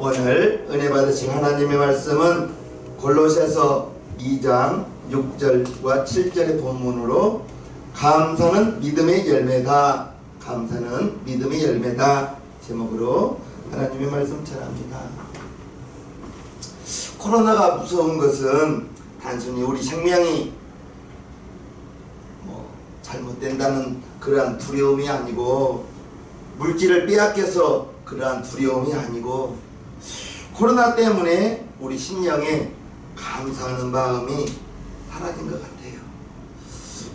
오늘 은혜 받으신 하나님의 말씀은 골로새서 2장 6절과 7절의 본문으로 감사는 믿음의 열매다, 감사는 믿음의 열매다 제목으로 하나님의 말씀 전합니다. 코로나가 무서운 것은 단순히 우리 생명이 잘못된다는 그러한 두려움이 아니고, 물질을 빼앗겨서 그러한 두려움이 아니고, 코로나 때문에 우리 심령에 감사하는 마음이 사라진 것 같아요.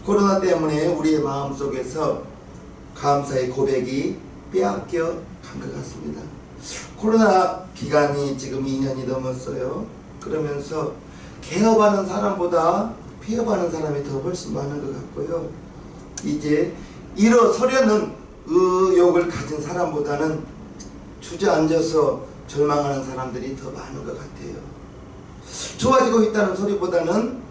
코로나 때문에 우리의 마음속에서 감사의 고백이 빼앗겨 간 것 같습니다. 코로나 기간이 지금 2년이 넘었어요. 그러면서 개업하는 사람보다 폐업하는 사람이 더 훨씬 많은 것 같고요. 이제 일어서려는 의욕을 가진 사람보다는 주저앉아서 절망하는 사람들이 더 많은 것 같아요. 좋아지고 있다는 소리보다는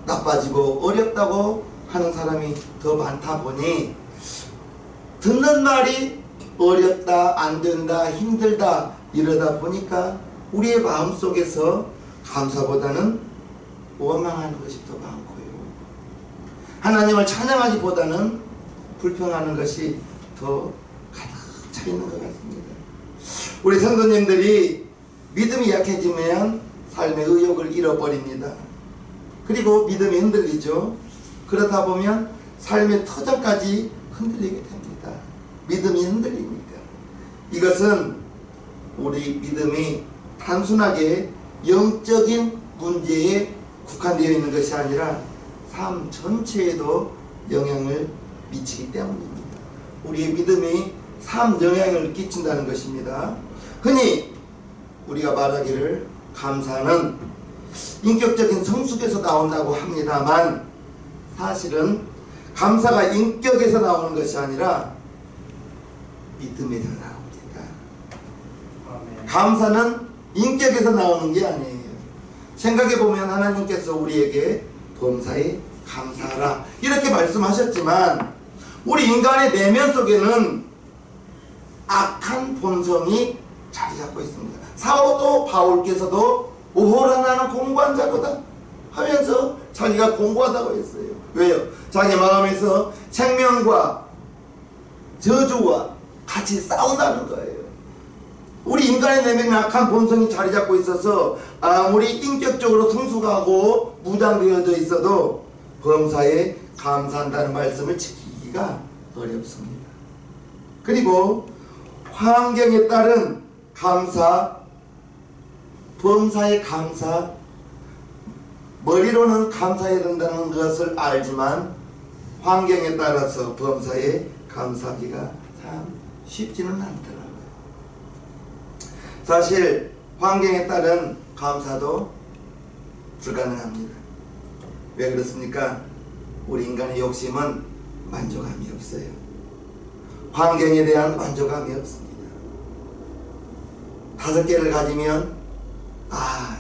나빠지고 어렵다고 하는 사람이 더 많다 보니, 듣는 말이 어렵다, 안 된다, 힘들다 이러다 보니까 우리의 마음속에서 감사보다는 원망하는 것이 더 많고요. 하나님을 찬양하기보다는 불평하는 것이 더 가득 차 있는 것 같습니다. 우리 성도님들이 믿음이 약해지면 삶의 의욕을 잃어버립니다. 그리고 믿음이 흔들리죠. 그러다 보면 삶의 터전까지 흔들리게 됩니다. 믿음이 흔들리니까. 이것은 우리 믿음이 단순하게 영적인 문제에 국한되어 있는 것이 아니라 삶 전체에도 영향을 미치기 때문입니다. 우리의 믿음이 삶 영향을 끼친다는 것입니다. 흔히 우리가 말하기를 감사는 인격적인 성숙에서 나온다고 합니다만, 사실은 감사가 인격에서 나오는 것이 아니라 믿음에서 나옵니다. 감사는 인격에서 나오는 게 아니에요. 생각해보면 하나님께서 우리에게 범사에 감사하라 이렇게 말씀하셨지만, 우리 인간의 내면 속에는 악한 본성이 자리 잡고 있습니다. 사도 바울께서도 오호라 나는 공고한 자거다 하면서 자기가 공고하다고 했어요. 왜요? 자기 마음에서 생명과 저주와 같이 싸운다는 거예요. 우리 인간의 내면에 악한 본성이 자리 잡고 있어서 아무리 인격적으로 성숙하고 무장되어져 있어도 범사에 감사한다는 말씀을 지키기가 어렵습니다. 그리고 환경에 따른 감사, 범사에 감사, 머리로는 감사해야 된다는 것을 알지만 환경에 따라서 범사에 감사하기가 참 쉽지는 않더라고요. 사실 환경에 따른 감사도 불가능합니다. 왜 그렇습니까? 우리 인간의 욕심은 만족감이 없어요. 환경에 대한 만족감이 없습니다. 5개를 가지면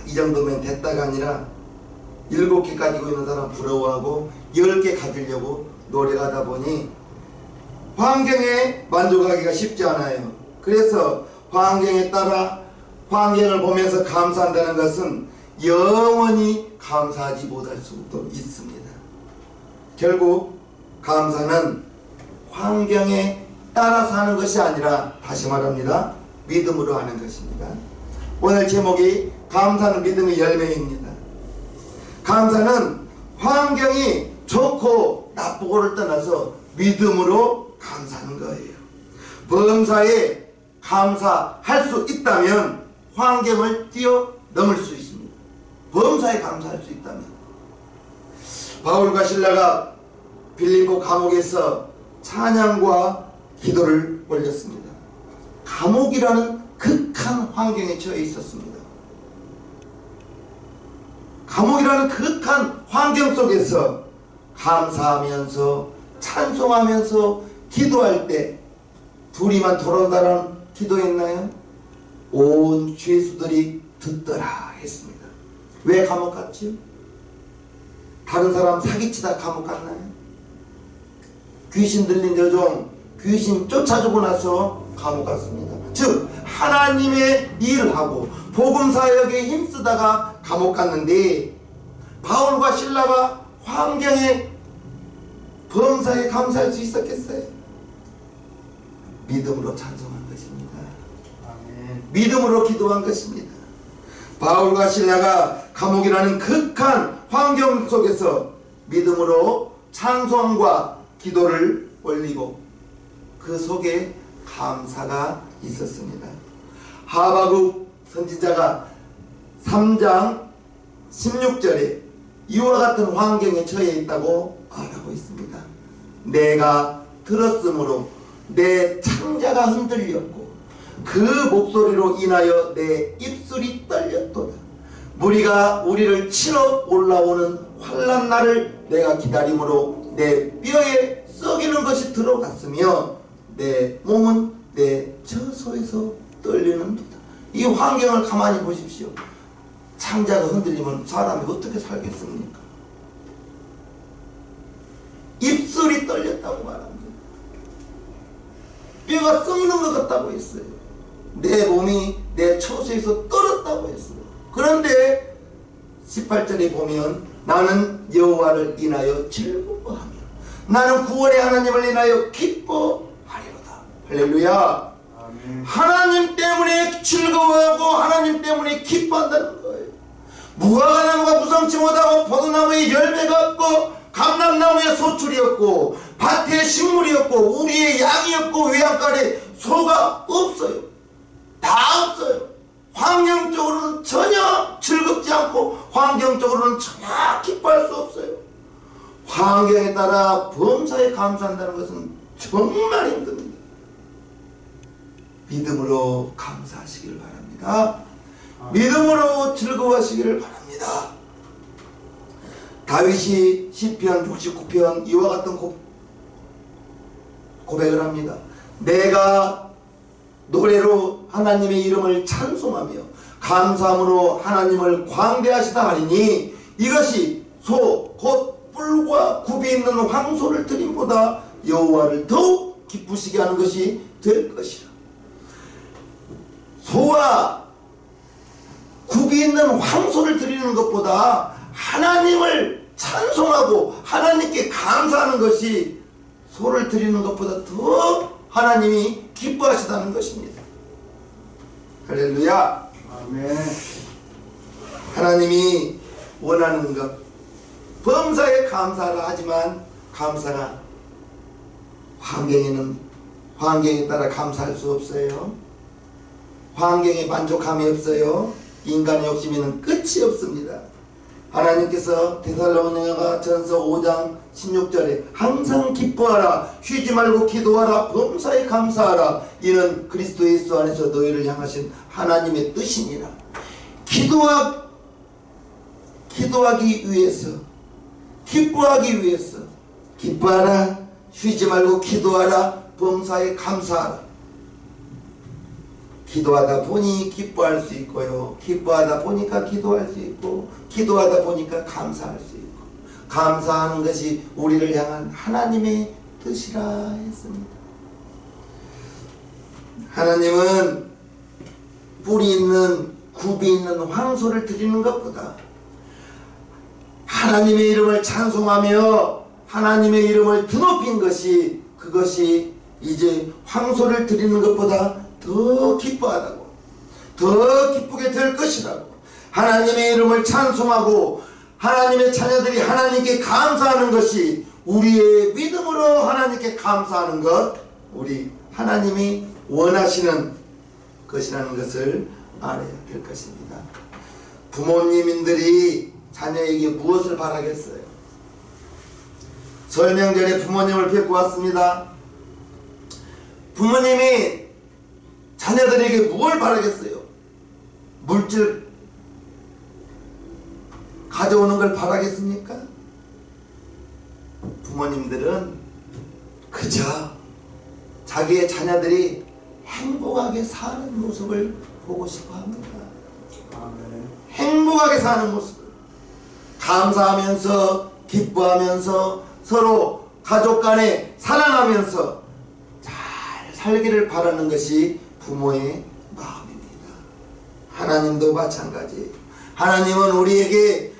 이 정도면 됐다가 아니라 7개 가지고 있는 사람 부러워하고 10개 가지려고 노력하다 보니 환경에 만족하기가 쉽지 않아요. 그래서 환경에 따라 환경을 보면서 감사한다는 것은 영원히 감사하지 못할 수도 있습니다. 결국 감사는 환경에 따라서 하는 것이 아니라, 다시 말합니다, 믿음으로 하는 것입니다. 오늘 제목이 감사는 믿음의 열매입니다. 감사는 환경이 좋고 나쁘고를 떠나서 믿음으로 감사하는 거예요. 범사에 감사할 수 있다면 환경을 뛰어넘을 수 있습니다. 범사에 감사할 수 있다면. 바울과 실라가 빌립보 감옥에서 찬양과 기도를 올렸습니다. 감옥이라는 극한 환경에 처해 있었습니다. 감옥이라는 극한 환경 속에서 감사하면서 찬송하면서 기도할 때 둘이만 돌아온다는 기도했나요? 온 죄수들이 듣더라 했습니다. 왜 감옥 갔지요? 다른 사람 사기치다 감옥 갔나요? 귀신 들린 여종 귀신 쫓아주고 나서 감옥 갔습니다. 즉 하나님의 일을 하고 복음사역에 힘쓰다가 감옥 갔는데 바울과 실라가 환경에 범사에 감사할 수 있었겠어요? 믿음으로 찬송한 것입니다. 아멘. 믿음으로 기도한 것입니다. 바울과 실라가 감옥이라는 극한 환경 속에서 믿음으로 찬송과 기도를 올리고 그 속에 감사가 있었습니다. 하바국 선지자가 3장 16절에 이와 같은 환경에 처해 있다고 말하고 있습니다. 내가 들었으므로 내 창자가 흔들렸고 그 목소리로 인하여 내 입술이 떨렸도다. 무리가 우리를 치러 올라오는 환난 날을 내가 기다림으로 내 뼈에 썩이는 것이 들어갔으며 내 몸은 내 처소에서 떨리는도다. 이 환경을 가만히 보십시오. 창자가 흔들리면 사람이 어떻게 살겠습니까? 입술이 떨렸다고 말합니다. 뼈가 썩는 것 같다고 했어요. 내 몸이 내 처소에서 떨었다고 했어요. 그런데 18절에 보면 나는 여호와를 인하여 즐거워하며 나는 구원의 하나님을 인하여 기뻐하리로다. 할렐루야. 아멘. 하나님 때문에 즐거워하고 하나님 때문에 기뻐한다는 거예요. 무화과나무가 무성치 못하고 포도나무에 열매가 없고 감람나무에 소출이 없고 밭에 식물이 없고 우리의 양이 없고 외양간에 소가 없어요. 다 없어요. 환경적으로는 전혀 즐겁지 않고 환경적으로는 전혀 기뻐할 수 없어요. 환경에 따라 범사에 감사한다는 것은 정말 힘듭니다. 믿음으로 감사하시기를 바랍니다. 믿음으로 즐거워하시기를 바랍니다. 다윗이 시편 69편 이와 같은 고백을 합니다. 내가 노래로 하나님의 이름을 찬송하며 감사함으로 하나님을 광대하시다 하리니 이것이 소 곧 뿔과 굽이 있는 황소를 드림보다 여호와를 더욱 기쁘시게 하는 것이 될 것이라. 소와 굽이 있는 황소를 드리는 것보다 하나님을 찬송하고 하나님께 감사하는 것이 소를 드리는 것보다 더 하나님이 기뻐하시다는 것입니다. 할렐루야. 아멘. 하나님이 원하는 것 범사에 감사를 하지만 감사가 환경에 따라 감사할 수 없어요. 환경에 만족함이 없어요. 인간의 욕심에는 끝이 없습니다. 하나님께서 데살로니가 전서 5장 16절에 항상 기뻐하라 쉬지 말고 기도하라 범사에 감사하라 이는 그리스도 예수 안에서 너희를 향하신 하나님의 뜻이니라. 기도하기 위해서 기뻐하기 위해서 기뻐하라 쉬지 말고 기도하라 범사에 감사하라. 기도하다 보니 기뻐할 수 있고요. 기뻐하다 보니까 기도할 수 있고 기도하다 보니까 감사할 수 있고 감사하는 것이 우리를 향한 하나님의 뜻이라 했습니다. 하나님은 뿔이 있는 굽이 있는 황소를 드리는 것보다 하나님의 이름을 찬송하며 하나님의 이름을 드높인 것이 그것이 이제 황소를 드리는 것보다 더 기뻐하다고 더 기쁘게 될 것이라고 하나님의 이름을 찬송하고 하나님의 자녀들이 하나님께 감사하는 것이 우리의 믿음으로 하나님께 감사하는 것 우리 하나님이 원하시는 것이라는 것을 알아야 될 것입니다. 부모님들이 자녀에게 무엇을 바라겠어요? 설명전에 부모님을 뵙고 왔습니다. 부모님이 자녀들에게 무엇을 바라겠어요? 물질 가져오는 걸 바라겠습니까? 부모님들은 그저 자기의 자녀들이 행복하게 사는 모습을 보고 싶어 합니다. 행복하게 사는 모습을 감사하면서 기뻐하면서 서로 가족 간에 사랑하면서 잘 살기를 바라는 것이 부모의 마음. 하나님도 마찬가지예요. 하나님은 우리에게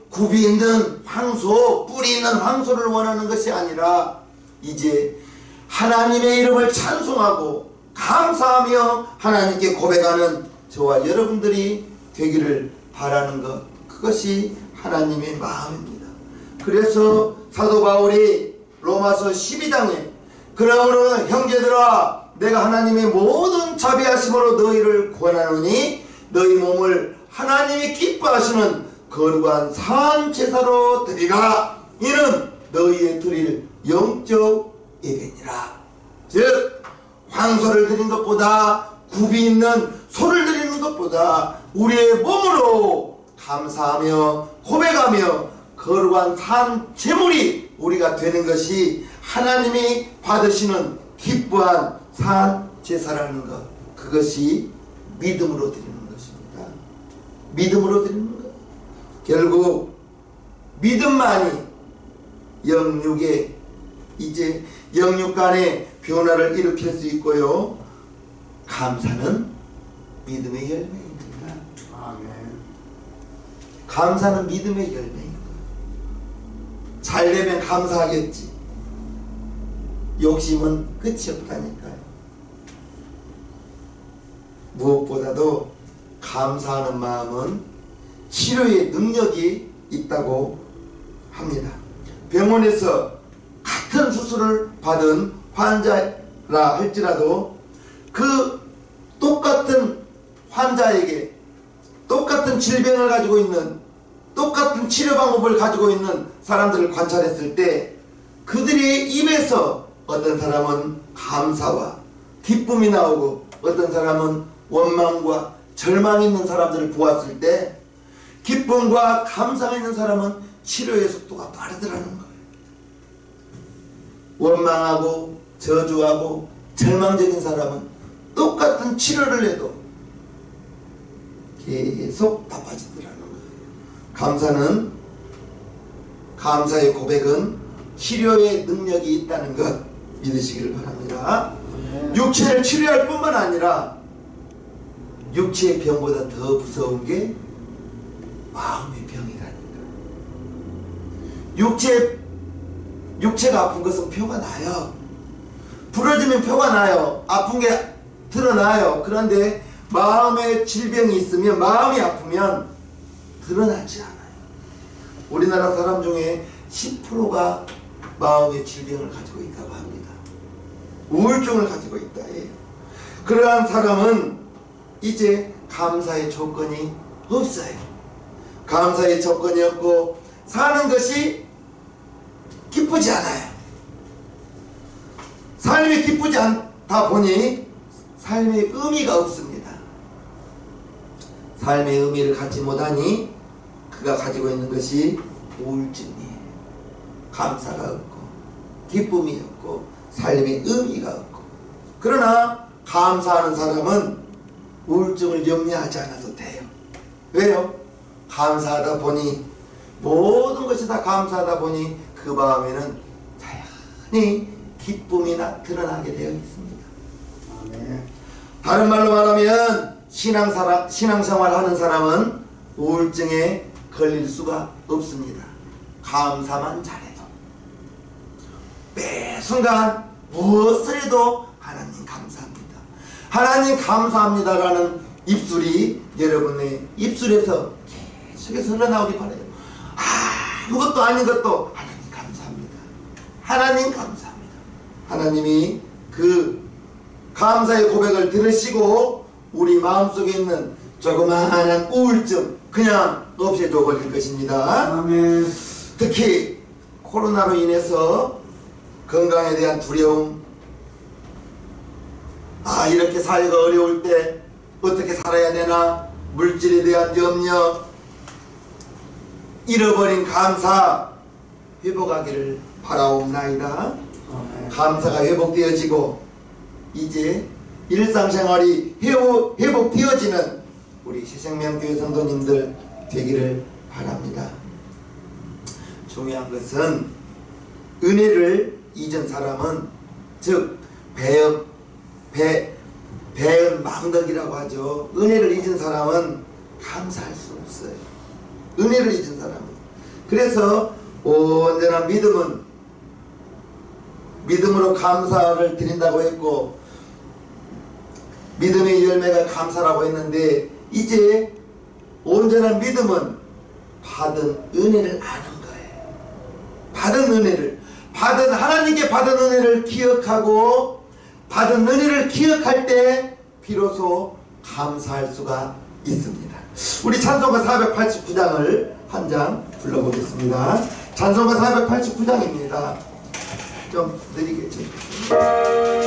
굽이 있는 황소, 뿌리 있는 황소를 원하는 것이 아니라 이제 하나님의 이름을 찬송하고 감사하며 하나님께 고백하는 저와 여러분들이 되기를 바라는 것, 그것이 하나님의 마음입니다. 그래서 사도 바울이 로마서 12장에 그러므로 형제들아 내가 하나님의 모든 자비하심으로 너희를 권하노니 너희 몸을 하나님이 기뻐하시는 거룩한 산 제사로 드리라. 이는 너희의 드릴 영적 예배니라. 즉 황소를 드린 것보다 굽이 있는 소를 드리는 것보다 우리의 몸으로 감사하며 고백하며 거룩한 산 제물이 우리가 되는 것이 하나님이 받으시는 기뻐한 산 제사라는 것, 그것이 믿음으로 드리는 것입니다. 믿음으로 드리는 것. 결국 믿음만이 영육에 이제 영육 간의 변화를 일으킬 수 있고요. 감사는 믿음의 열매입니다. 아멘. 감사는 믿음의 열매입니다. 잘 되면 감사하겠지. 욕심은 끝이 없다니까요. 무엇보다도 감사하는 마음은 치료의 능력이 있다고 합니다. 병원에서 같은 수술을 받은 환자라 할지라도 그 똑같은 환자에게 똑같은 질병을 가지고 있는 똑같은 치료 방법을 가지고 있는 사람들을 관찰했을 때 그들의 입에서 어떤 사람은 감사와 기쁨이 나오고 어떤 사람은 원망과 절망이 있는 사람들을 보았을 때 기쁨과 감사가 있는 사람은 치료의 속도가 빠르더라는 거예요. 원망하고 저주하고 절망적인 사람은 똑같은 치료를 해도 계속 나빠지더라는 거예요. 감사의 고백은 치료의 능력이 있다는 것 믿으시기를 바랍니다. 육체를 치료할 뿐만 아니라 육체의 병보다 더 무서운 게 마음의 병이라니까. 육체가 아픈 것은 표가 나요. 부러지면 표가 나요. 아픈 게 드러나요. 그런데 마음의 질병이 있으면, 마음이 아프면 드러나지 않아요. 우리나라 사람 중에 10%가 마음의 질병을 가지고 있다고 합니다. 우울증을 가지고 있다 해요. 그러한 사람은 이제 감사의 조건이 없어요. 감사의 조건이 없고 사는 것이 기쁘지 않아요. 삶이 기쁘지 않다 보니 삶의 의미가 없습니다. 삶의 의미를 갖지 못하니 그가 가지고 있는 것이 우울증이에요. 감사가 없고 기쁨이 없고 삶의 의미가 없고. 그러나 감사하는 사람은 우울증을 염려하지 않아도 돼요. 왜요? 감사하다 보니, 모든 것이 다 감사하다 보니 그 마음에는 자연히 기쁨이 드러나게 되어 있습니다. 아멘. 다른 말로 말하면 신앙생활 하는 사람은 우울증에 걸릴 수가 없습니다. 감사만 잘해도. 매 순간 무엇을 해도 하나님 감사합니다. 하나님 감사합니다라는 입술이 여러분의 입술에서 계속해서 흘러나오기 바라요. 아무것도 아닌 것도 하나님 감사합니다. 하나님 감사합니다. 하나님이 그 감사의 고백을 들으시고 우리 마음속에 있는 조그마한 우울증 그냥 없애줘 버릴 것입니다. 아멘. 특히 코로나로 인해서 건강에 대한 두려움, 이렇게 사회가 어려울 때 어떻게 살아야 되나, 물질에 대한 염려, 잃어버린 감사 회복하기를 바라옵나이다. 감사가 회복되어지고 이제 일상생활이 회복되어지는 우리 새생명교회 성도님들 되기를 바랍니다. 중요한 것은 은혜를 잊은 사람은, 즉 배은 망덕이라고 하죠. 은혜를 잊은 사람은 감사할 수 없어요. 은혜를 잊은 사람은. 그래서 언제나 믿음으로 감사를 드린다고 했고, 믿음의 열매가 감사라고 했는데, 이제 언제나 믿음은 받은 은혜를 아는 거예요. 받은 은혜를, 하나님께 받은 은혜를 기억하고, 받은 은혜를 기억할 때 비로소 감사할 수가 있습니다. 우리 찬송가 489장을 한 장 불러보겠습니다. 찬송가 489장입니다. 좀 느리게 쳐주세요.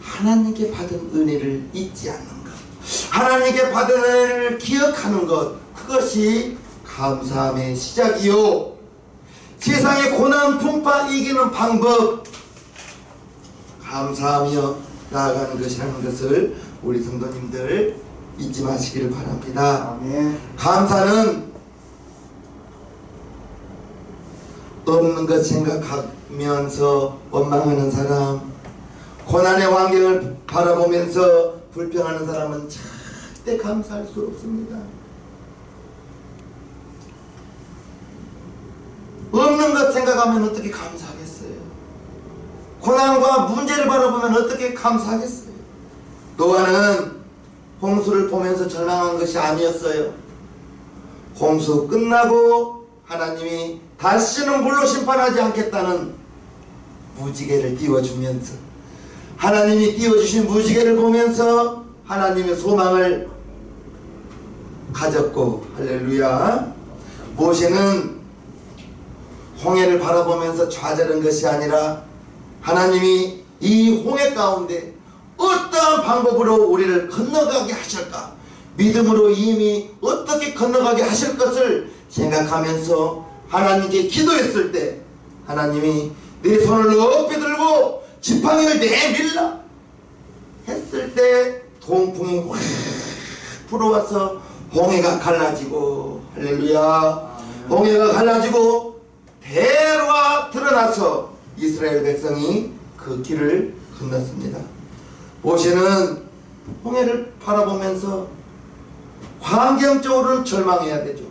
하나님께 받은 은혜를 잊지 않는 것, 하나님께 받은 은혜를 기억하는 것, 그것이 감사함의 시작이요, 세상의 고난 풍파 이기는 방법, 감사하며 나아가는 것이라는 것을 우리 성도님들 잊지 마시기를 바랍니다. 아멘. 감사는 없는 것 생각하면서 원망하는 사람, 고난의 환경을 바라보면서 불평하는 사람은 절대 감사할 수 없습니다. 없는 것 생각하면 어떻게 감사하겠어요? 고난과 문제를 바라보면 어떻게 감사하겠어요? 노아는 홍수를 보면서 절망한 것이 아니었어요. 홍수 끝나고 하나님이 다시는 물로 심판하지 않겠다는 무지개를 띄워주면서, 하나님이 띄워주신 무지개를 보면서 하나님의 소망을 가졌고, 할렐루야. 모세는 홍해를 바라보면서 좌절한 것이 아니라 하나님이 이 홍해 가운데 어떠한 방법으로 우리를 건너가게 하실까, 믿음으로 이미 어떻게 건너가게 하실 것을 생각하면서 하나님께 기도했을 때, 하나님이 내 손을 높이 들고 지팡이를 내밀라 했을 때 동풍이 확 불어와서 홍해가 갈라지고, 할렐루야, 홍해가 갈라지고 대로가 드러나서 이스라엘 백성이 그 길을 건넜습니다. 모세는 홍해를 바라보면서 환경적으로는 절망해야 되죠.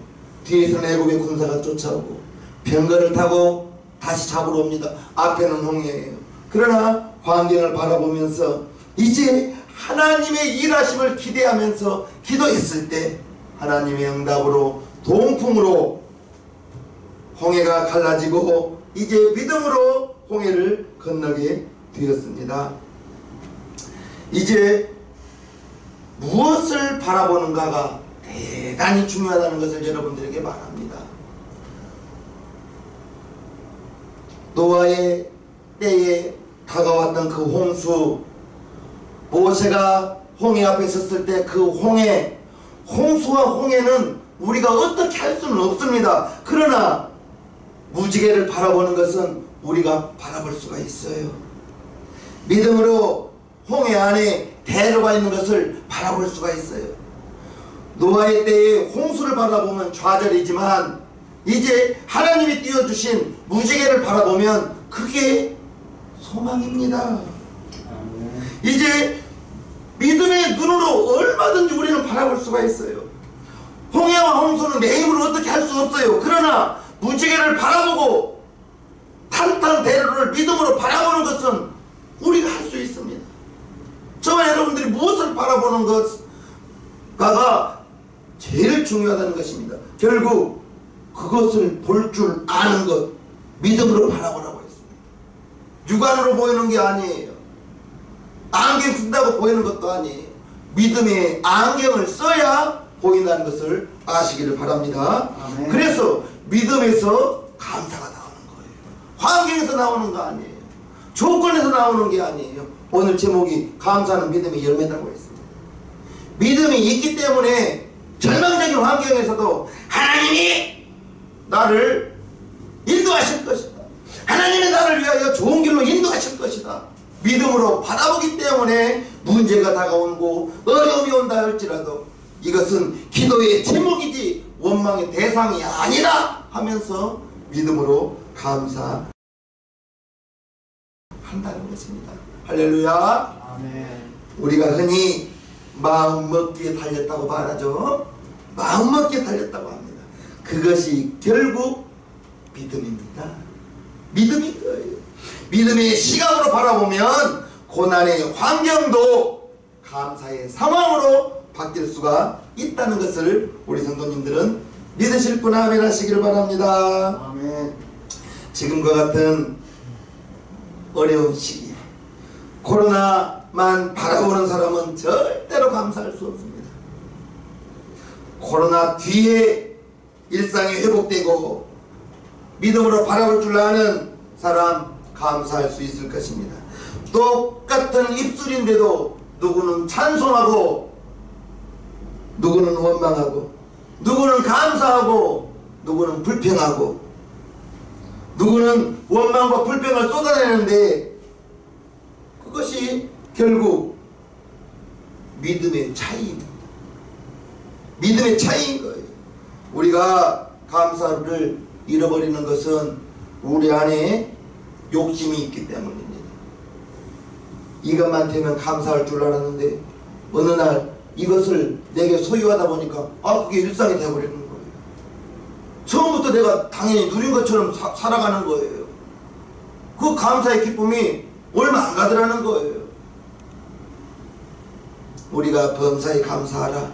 뒤에서는 애국의 군사가 쫓아오고 병거를 타고 다시 잡으러 옵니다. 앞에는 홍해예요. 그러나 환경을 바라보면서 이제 하나님의 일하심을 기대하면서 기도했을 때 하나님의 응답으로 동풍으로 홍해가 갈라지고 이제 믿음으로 홍해를 건너게 되었습니다. 이제 무엇을 바라보는가가 대단히 중요하다는 것을 여러분들에게 말합니다. 노아의 때에 다가왔던 그 홍수, 모세가 홍해 앞에 섰을 때 그 홍수와 홍해는 우리가 어떻게 할 수는 없습니다. 그러나 무지개를 바라보는 것은 우리가 바라볼 수가 있어요. 믿음으로 홍해 안에 대로가 있는 것을 바라볼 수가 있어요. 노아의 때에 홍수를 바라보면 좌절이지만 이제 하나님이 띄워주신 무지개를 바라보면 그게 소망입니다. 이제 믿음의 눈으로 얼마든지 우리는 바라볼 수가 있어요. 홍해와 홍수는 내 힘으로 어떻게 할 수 없어요. 그러나 무지개를 바라보고 탄탄 대로를 믿음으로 바라보는 것은 우리가 할 수 있습니다. 저와 여러분들이 무엇을 바라보는 것가가 제일 중요하다는 것입니다. 결국 그것을 볼 줄 아는 것, 믿음으로 바라보라고 했습니다. 육안으로 보이는 게 아니에요. 안경 쓴다고 보이는 것도 아니에요. 믿음의 안경을 써야 보인다는 것을 아시기를 바랍니다. 아멘. 그래서 믿음에서 감사가 나오는 거예요. 환경에서 나오는 거 아니에요. 조건에서 나오는 게 아니에요. 오늘 제목이 감사는 믿음의 열매라고 했습니다. 믿음이 있기 때문에 절망적인 환경에서도 하나님이 나를 인도하실 것이다. 하나님이 나를 위하여 좋은 길로 인도하실 것이다. 믿음으로 바라보기 때문에 문제가 다가오고 어려움이 온다 할지라도 이것은 기도의 제목이지 원망의 대상이 아니라 하면서 믿음으로 감사한다는 것입니다. 할렐루야. 아멘. 우리가 흔히 마음 먹기에 달렸다고 말하죠. 마음 먹기에 달렸다고 합니다. 그것이 결국 믿음입니다. 믿음인 거예요. 믿음의 시각으로 바라보면 고난의 환경도 감사의 상황으로 바뀔 수가 있다는 것을 우리 성도님들은 믿으실 분 아멘 하시기를 바랍니다. 아멘. 지금과 같은 어려운 시기에 코로나만 바라보는 사람은 절대로 감사할 수 없습니다. 코로나 뒤에 일상이 회복되고 믿음으로 바라볼 줄 아는 사람 감사할 수 있을 것입니다. 똑같은 입술인데도 누구는 찬송하고 누구는 원망하고 누구는 감사하고 누구는 불평하고 누구는 원망과 불평을 쏟아내는데 그것이 결국 믿음의 차이입니다. 믿음의 차이인 거예요. 우리가 감사를 잃어버리는 것은 우리 안에 욕심이 있기 때문입니다. 이것만 되면 감사할 줄 알았는데 어느 날 이것을 내게 소유하다 보니까 그게 일상이 되어버리는 거예요. 처음부터 내가 당연히 누린 것처럼 살아가는 거예요. 그 감사의 기쁨이 얼마 안 가더라는 거예요. 우리가 범사에 감사하라.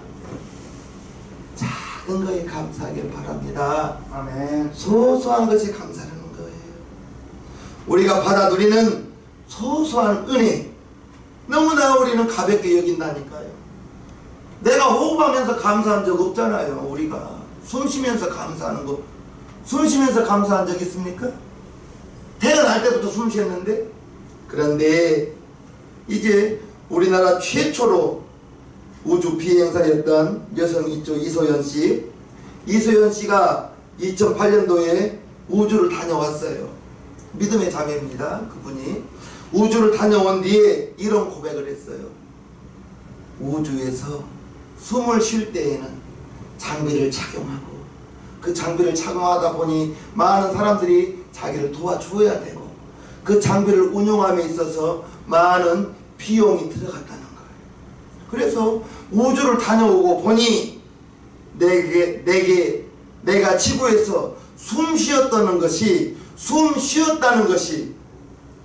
작은 거에 감사하길 바랍니다. 아멘. 소소한 것에 감사하는 거예요. 우리가 받아 누리는 소소한 은혜 너무나 우리는 가볍게 여긴다니까요. 내가 호흡하면서 감사한 적 없잖아요. 우리가 숨 쉬면서 감사하는 거, 숨 쉬면서 감사한 적 있습니까? 태어날 때부터 숨 쉬었는데. 그런데 이제 우리나라 최초로 우주 비행사였던 여성 있죠. 이소연씨. 이소연씨가 2008년도에 우주를 다녀왔어요. 믿음의 자매입니다. 그분이 우주를 다녀온 뒤에 이런 고백을 했어요. 우주에서 숨을 쉴 때에는 장비를 착용하고 그 장비를 착용하다 보니 많은 사람들이 자기를 도와주어야 되고 그 장비를 운용함에 있어서 많은 비용이 들어갔다는 거예요. 그래서 우주를 다녀오고 보니 내가 지구에서 숨 쉬었다는 것이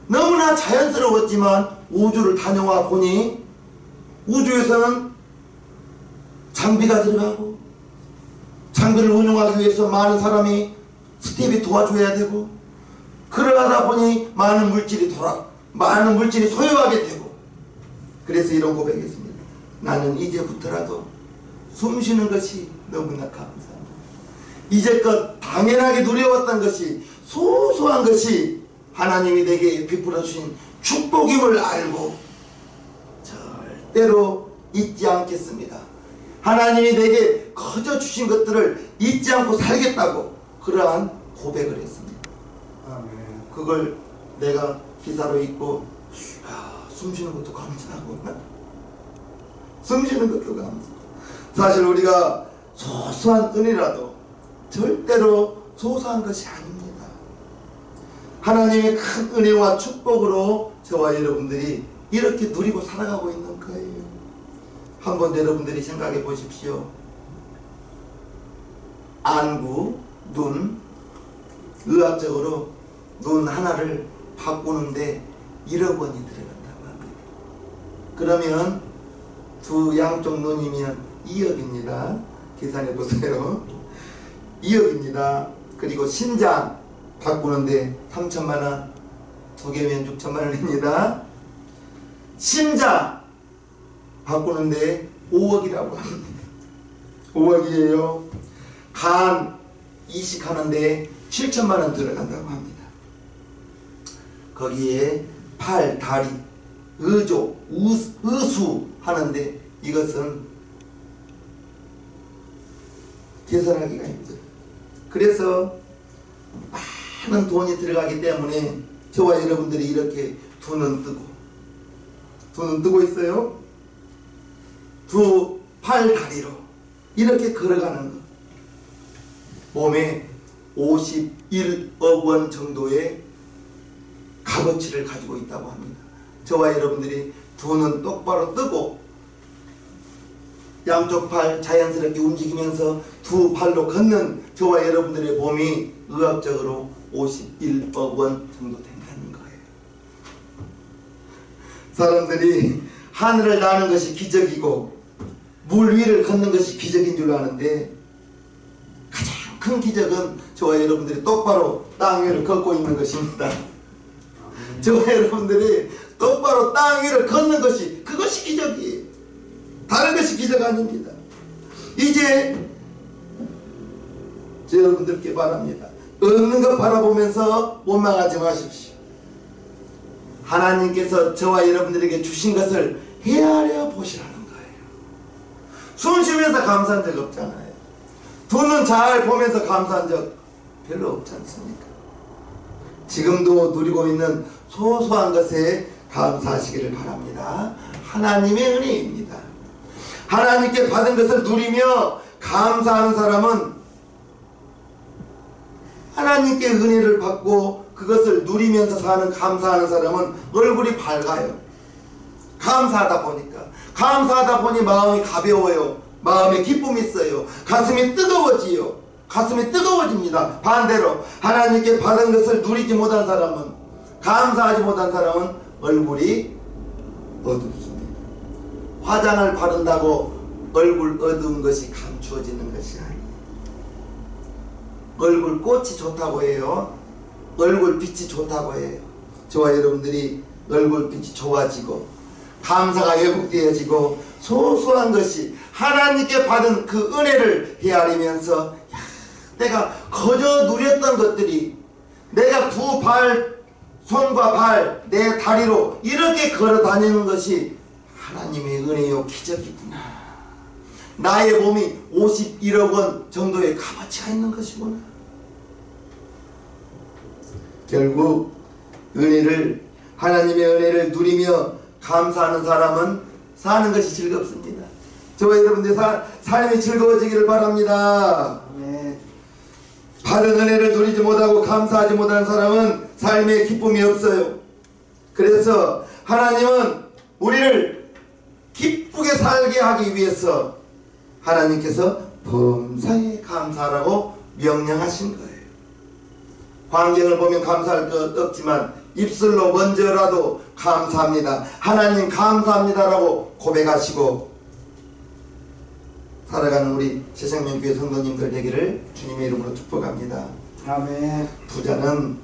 너무나 자연스러웠지만 우주를 다녀와 보니 우주에서는 장비가 들어가고 장비를 운용하기 위해서 많은 사람이 스텝이 도와줘야 되고 그러다 보니 많은 물질이 소요하게 되고 그래서 이런 고백했습니다. 나는 이제부터라도 숨 쉬는 것이 너무나 감사합니다. 이제껏 당연하게 누려왔던 것이 소소한 것이 하나님이 내게 베풀어 주신 축복임을 알고 절대로 잊지 않겠습니다. 하나님이 내게 거저 주신 것들을 잊지 않고 살겠다고 그러한 고백을 했습니다. 그걸 내가 기사로 읽고 숨 쉬는 것도 감사하고 숨 쉬는 것도 감사하고 사실 우리가 소소한 은혜라도 절대로 소소한 것이 아닙니다. 하나님의 큰 은혜와 축복으로 저와 여러분들이 이렇게 누리고 살아가고 있는 거예요. 한번 여러분들이 생각해 보십시오. 안구, 눈, 의학적으로 눈 하나를 바꾸는데 1억 원이 들어간다고 합니다. 그러면 두 양쪽 눈이면 2억입니다. 계산해 보세요. 2억입니다. 그리고 신장 바꾸는데 3천만 원, 두 개면 6천만 원입니다. 심장 바꾸는데 5억이라고 합니다. 5억이에요. 간 이식하는데 7천만 원 들어간다고 합니다. 거기에 팔, 다리, 의조, 의수 하는데 이것은 계산하기가 힘들어요. 그래서 많은 돈이 들어가기 때문에 저와 여러분들이 이렇게 두 눈 뜨고 있어요. 두 팔, 다리로 이렇게 걸어가는 것. 몸에 51억 원 정도의 값어치를 가지고 있다고 합니다. 저와 여러분들이 두 눈 똑바로 뜨고 양쪽 팔 자연스럽게 움직이면서 두 팔로 걷는 저와 여러분들의 몸이 의학적으로 51억 원 정도 된다는 거예요. 사람들이 하늘을 나는 것이 기적이고 물 위를 걷는 것이 기적인 줄 아는데 가장 큰 기적은 저와 여러분들이 똑바로 땅 위를 걷고 있는 것입니다. 저와 여러분들이 똑바로 땅 위를 걷는 것이 그것이 기적이에요. 다른 것이 기적 아닙니다. 이제 여러분들께 바랍니다. 없는 것 바라보면서 원망하지 마십시오. 하나님께서 저와 여러분들에게 주신 것을 헤아려 보시라는 거예요. 숨 쉬면서 감사한 적 없잖아요. 두 눈 잘 보면서 감사한 적 별로 없지 않습니까? 지금도 누리고 있는 소소한 것에 감사하시기를 바랍니다. 하나님의 은혜입니다. 하나님께 받은 것을 누리며 감사하는 사람은 하나님께 은혜를 받고 그것을 누리면서 사는 감사하는 사람은 얼굴이 밝아요. 감사하다 보니 마음이 가벼워요. 마음에 기쁨이 있어요. 가슴이 뜨거워지요. 가슴이 뜨거워집니다. 반대로 하나님께 받은 것을 누리지 못한 사람은, 감사하지 못한 사람은 얼굴이 어둡습니다. 화장을 바른다고 얼굴 어두운 것이 감추어지는 것이 아니에요. 얼굴 꽃이 좋다고 해요. 얼굴 빛이 좋다고 해요. 저와 여러분들이 얼굴 빛이 좋아지고 감사가 회복되어지고 소소한 것이 하나님께 받은 그 은혜를 헤아리면서 내가 거저 누렸던 것들이 내가 두 발, 손과 발, 내 다리로 이렇게 걸어 다니는 것이 하나님의 은혜요 기적이구나. 나의 몸이 51억 원 정도의 값어치가 있는 것이구나. 결국 하나님의 은혜를 누리며 감사하는 사람은 사는 것이 즐겁습니다. 저와 여러분들 삶이 즐거워지기를 바랍니다. 네. 받은 은혜를 돌리지 못하고 감사하지 못하는 사람은 삶에 기쁨이 없어요. 그래서 하나님은 우리를 기쁘게 살게 하기 위해서 하나님께서 범사에 감사하라고 명령하신 거예요. 환경을 보면 감사할 것 없지만 입술로 먼저라도 감사합니다, 하나님 감사합니다라고 고백하시고 살아가는 우리 새생명교회 성도님들 되기를 주님의 이름으로 축복합니다. 아멘. 부자는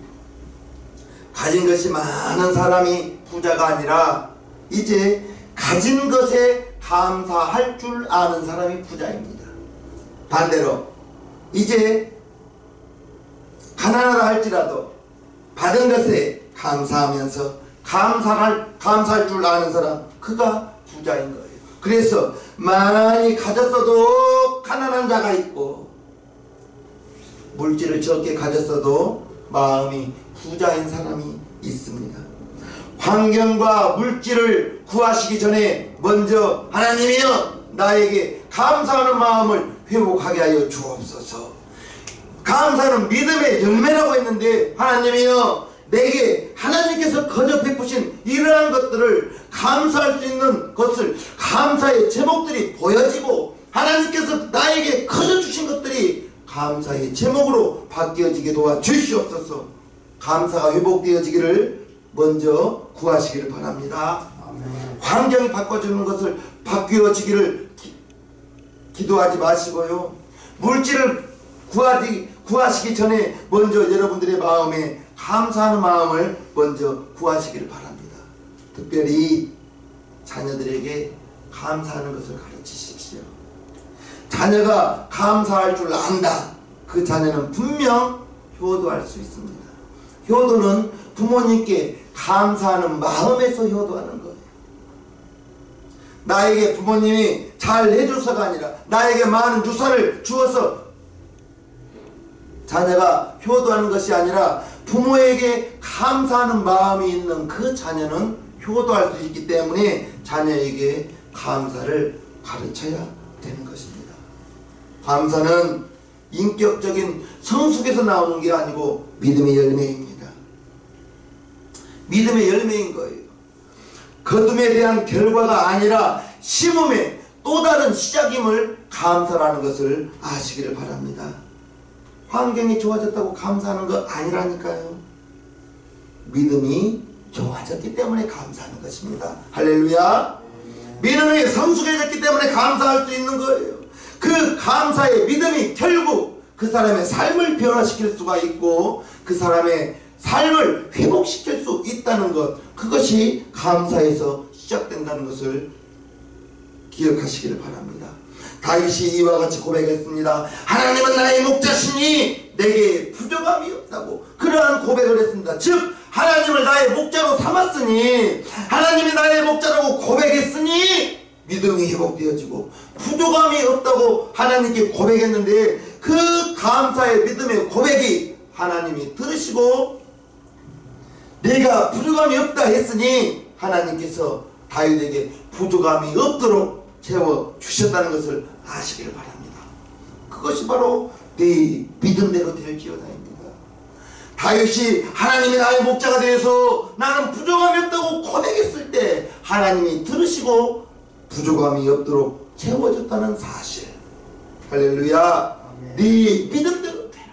가진 것이 많은 사람이 부자가 아니라 이제 가진 것에 감사할 줄 아는 사람이 부자입니다. 반대로 이제 가난하다 할지라도 받은 것에 감사하면서 감사할 줄 아는 사람, 그가 부자인 거예요. 그래서 많이 가졌어도 가난한 자가 있고 물질을 적게 가졌어도 마음이 부자인 사람이 있습니다. 환경과 물질을 구하시기 전에 먼저 하나님이여 나에게 감사하는 마음을 회복하게 하여 주옵소서. 감사는 믿음의 열매라고 했는데 하나님이여 내게 하나님께서 거저 베푸신 이러한 것들을 감사할 수 있는 것을, 감사의 제목들이 보여지고 하나님께서 나에게 거저 주신 것들이 감사의 제목으로 바뀌어지게 도와주시옵소서. 감사가 회복되어지기를 먼저 구하시기를 바랍니다. 아멘. 환경이 바꿔주는 것을 바뀌어지기를 기도하지 마시고요. 물질을 구하시기 전에 먼저 여러분들의 마음에 감사하는 마음을 먼저 구하시기를 바랍니다. 특별히 자녀들에게 감사하는 것을 가르치십시오. 자녀가 감사할 줄 안다. 그 자녀는 분명 효도할 수 있습니다. 효도는 부모님께 감사하는 마음에서 효도하는 거예요. 나에게 부모님이 잘 해줘서가 아니라 나에게 많은 유산을 주어서 자녀가 효도하는 것이 아니라 부모에게 감사하는 마음이 있는 그 자녀는 효도할 수 있기 때문에 자녀에게 감사를 가르쳐야 되는 것입니다. 감사는 인격적인 성숙에서 나오는 게 아니고 믿음의 열매입니다. 믿음의 열매인 거예요. 거둠에 대한 결과가 아니라 심음의 또 다른 시작임을 감사라는 것을 아시기를 바랍니다. 환경이 좋아졌다고 감사하는 거 아니라니까요. 믿음이 좋아졌기 때문에 감사하는 것입니다. 할렐루야. 믿음이 성숙해졌기 때문에 감사할 수 있는 거예요. 그 감사의 믿음이 결국 그 사람의 삶을 변화시킬 수가 있고 그 사람의 삶을 회복시킬 수 있다는 것, 그것이 감사에서 시작된다는 것을 기억하시기를 바랍니다. 다윗이 이와 같이 고백했습니다. 하나님은 나의 목자시니 내게 부족함이 없다고 그러한 고백을 했습니다. 즉 하나님을 나의 목자로 삼았으니, 하나님이 나의 목자라고 고백했으니 믿음이 회복되어지고 부족함이 없다고 하나님께 고백했는데 그 감사의 믿음의 고백이 하나님이 들으시고 내가 부족함이 없다 했으니 하나님께서 다윗에게 부족함이 없도록 채워주셨다는 것을 아시기를 바랍니다. 그것이 바로 내 믿음대로 될지어다입니다. 다윗이 하나님이 나의 목자가 되어서 나는 부족함이 없다고 고백했을 때 하나님이 들으시고 부족함이 없도록 채워줬다는 사실. 할렐루야. 네 믿음대로 되라.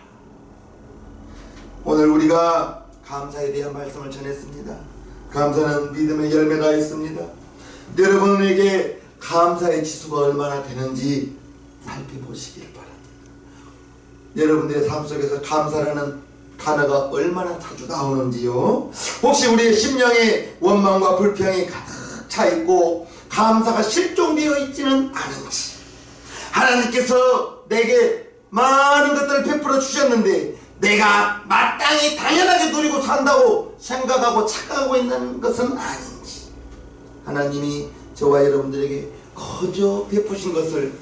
오늘 우리가 감사에 대한 말씀을 전했습니다. 감사는 믿음의 열매가 있습니다. 여러분에게 감사의 지수가 얼마나 되는지 살펴보시길 바랍니다. 여러분들의 삶 속에서 감사라는 단어가 얼마나 자주 나오는지요. 혹시 우리의 심령에 원망과 불평이 가득 차 있고 감사가 실종되어 있지는 않은지, 하나님께서 내게 많은 것들을 베풀어 주셨는데 내가 마땅히 당연하게 누리고 산다고 생각하고 착각하고 있는 것은 아닌지, 하나님이 저와 여러분들에게 거저 베푸신 것을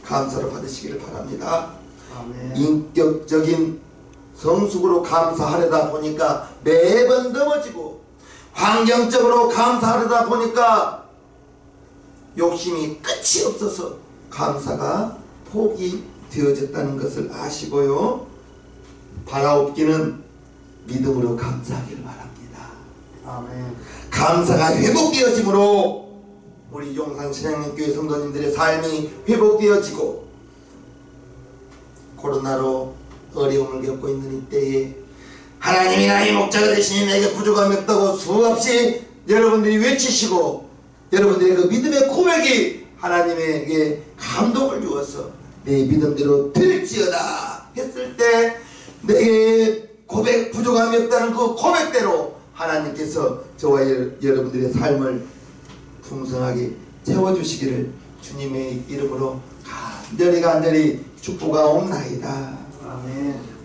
감사로 받으시기를 바랍니다. 아멘. 인격적인 성숙으로 감사하려다 보니까 매번 넘어지고, 환경적으로 감사하려다 보니까 욕심이 끝이 없어서 감사가 포기되어졌다는 것을 아시고요. 바라옵기는 믿음으로 감사하기를 바랍니다. 아멘. 감사가 회복되어짐으로 우리 용산 신앙교회 성도님들의 삶이 회복되어지고 코로나로 어려움을 겪고 있는 이때에 하나님이 나의 목자가 되시니 내게 부족함이 없다고 수없이 여러분들이 외치시고 여러분들의 그 믿음의 고백이 하나님에게 감동을 주어서 내 믿음대로 될지어다 했을 때 내게 고백 부족함이 없다는 그 고백대로 하나님께서 저와 여러분들의 삶을 풍성하게 채워주시기를 주님의 이름으로 간절히 축복하옵나이다. 아멘.